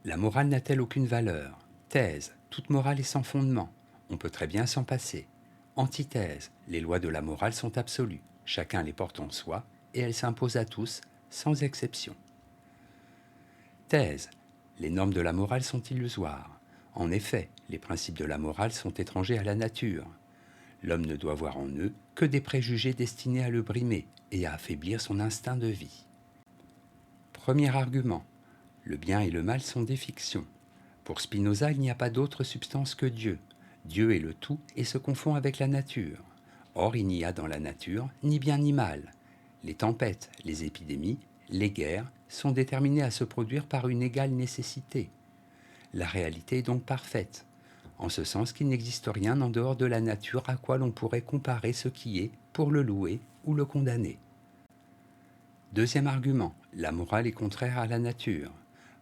La morale n'a-t-elle aucune valeur? Thèse, toute morale est sans fondement. On peut très bien s'en passer. Antithèse, les lois de la morale sont absolues. Chacun les porte en soi et elles s'imposent à tous, sans exception. Thèse, les normes de la morale sont illusoires. En effet, les principes de la morale sont étrangers à la nature. L'homme ne doit voir en eux que des préjugés destinés à le brimer et à affaiblir son instinct de vie. Premier argument, le bien et le mal sont des fictions. Pour Spinoza, il n'y a pas d'autre substance que Dieu. Dieu est le tout et se confond avec la nature. Or, il n'y a dans la nature ni bien ni mal. Les tempêtes, les épidémies, les guerres sont déterminées à se produire par une égale nécessité. La réalité est donc parfaite, en ce sens qu'il n'existe rien en dehors de la nature à quoi l'on pourrait comparer ce qui est pour le louer ou le condamner. Deuxième argument, la morale est contraire à la nature.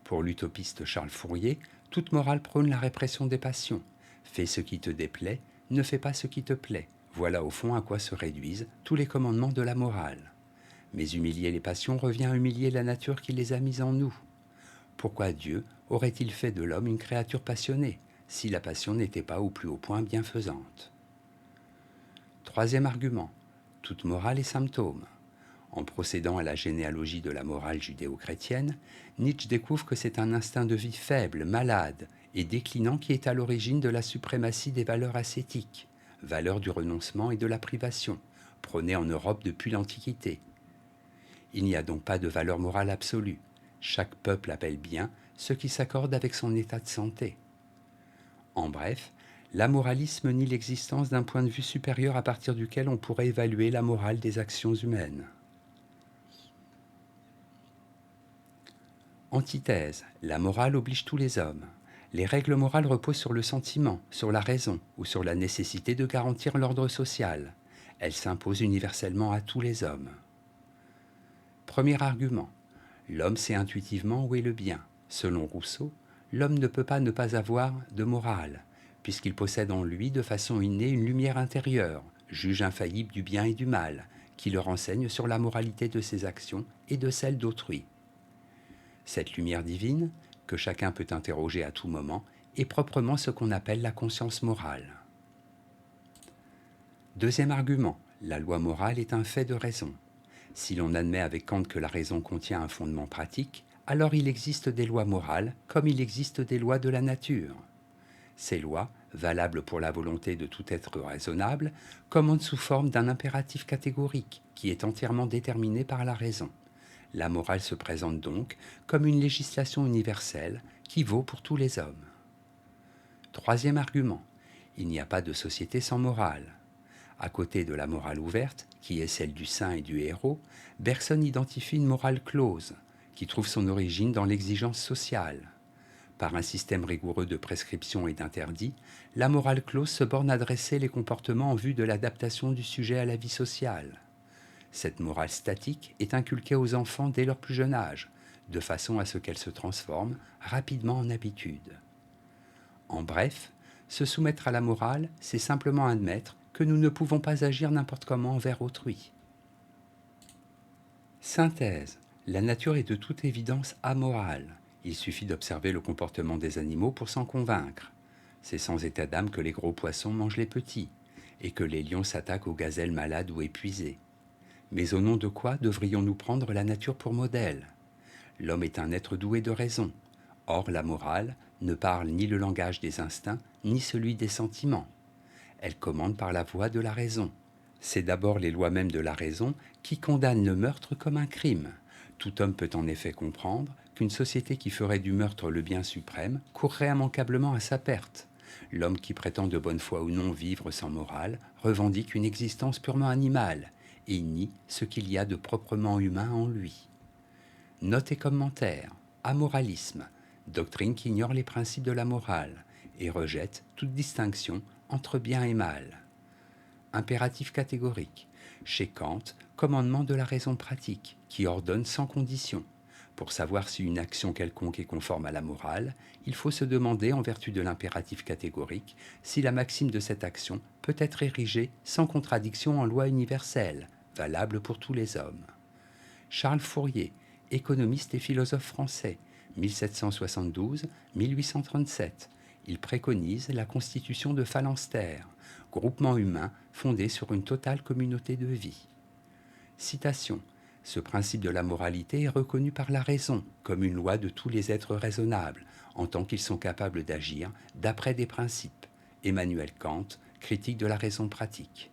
Pour l'utopiste Charles Fourier, toute morale prône la répression des passions. Fais ce qui te déplaît, ne fais pas ce qui te plaît. Voilà au fond à quoi se réduisent tous les commandements de la morale. Mais humilier les passions revient à humilier la nature qui les a mises en nous. Pourquoi Dieu aurait-il fait de l'homme une créature passionnée, si la passion n'était pas au plus haut point bienfaisante? Troisième argument, toute morale est symptôme. En procédant à la généalogie de la morale judéo-chrétienne, Nietzsche découvre que c'est un instinct de vie faible, malade et déclinant qui est à l'origine de la suprématie des valeurs ascétiques, valeurs du renoncement et de la privation, prônées en Europe depuis l'Antiquité. Il n'y a donc pas de valeur morale absolue. Chaque peuple appelle bien ce qui s'accorde avec son état de santé. En bref, l'amoralisme nie l'existence d'un point de vue supérieur à partir duquel on pourrait évaluer la morale des actions humaines. Antithèse, la morale oblige tous les hommes. Les règles morales reposent sur le sentiment, sur la raison ou sur la nécessité de garantir l'ordre social. Elles s'imposent universellement à tous les hommes. Premier argument, l'homme sait intuitivement où est le bien. Selon Rousseau, l'homme ne peut pas ne pas avoir de morale, puisqu'il possède en lui de façon innée une lumière intérieure, juge infaillible du bien et du mal, qui le renseigne sur la moralité de ses actions et de celles d'autrui. Cette lumière divine, que chacun peut interroger à tout moment, est proprement ce qu'on appelle la conscience morale. Deuxième argument, la loi morale est un fait de raison. Si l'on admet avec Kant que la raison contient un fondement pratique, alors il existe des lois morales comme il existe des lois de la nature. Ces lois, valables pour la volonté de tout être raisonnable, commandent sous forme d'un impératif catégorique qui est entièrement déterminé par la raison. La morale se présente donc comme une législation universelle qui vaut pour tous les hommes. Troisième argument, il n'y a pas de société sans morale. À côté de la morale ouverte, qui est celle du saint et du héros, Bergson identifie une morale close, qui trouve son origine dans l'exigence sociale. Par un système rigoureux de prescriptions et d'interdits, la morale close se borne à dresser les comportements en vue de l'adaptation du sujet à la vie sociale. Cette morale statique est inculquée aux enfants dès leur plus jeune âge, de façon à ce qu'elle se transforme rapidement en habitude. En bref, se soumettre à la morale, c'est simplement admettre que nous ne pouvons pas agir n'importe comment envers autrui. Synthèse. La nature est de toute évidence amorale. Il suffit d'observer le comportement des animaux pour s'en convaincre. C'est sans état d'âme que les gros poissons mangent les petits, et que les lions s'attaquent aux gazelles malades ou épuisées. Mais au nom de quoi devrions-nous prendre la nature pour modèle? L'homme est un être doué de raison. Or, la morale ne parle ni le langage des instincts, ni celui des sentiments. Elle commande par la voie de la raison. C'est d'abord les lois mêmes de la raison qui condamnent le meurtre comme un crime. Tout homme peut en effet comprendre qu'une société qui ferait du meurtre le bien suprême courrait immanquablement à sa perte. L'homme qui prétend de bonne foi ou non vivre sans morale revendique une existence purement animale et nie ce qu'il y a de proprement humain en lui. Note et commentaire. Amoralisme, doctrine qui ignore les principes de la morale et rejette toute distinction entre bien et mal. Impératif catégorique. Chez Kant, commandement de la raison pratique, qui ordonne sans condition. Pour savoir si une action quelconque est conforme à la morale, il faut se demander, en vertu de l'impératif catégorique, si la maxime de cette action peut être érigée sans contradiction en loi universelle, valable pour tous les hommes. Charles Fourier, économiste et philosophe français, 1772-1837. Il préconise la constitution de phalanstères, groupements humains fondés sur une totale communauté de vie. Citation. Ce principe de la moralité est reconnu par la raison comme une loi de tous les êtres raisonnables, en tant qu'ils sont capables d'agir d'après des principes. Emmanuel Kant, Critique de la raison pratique.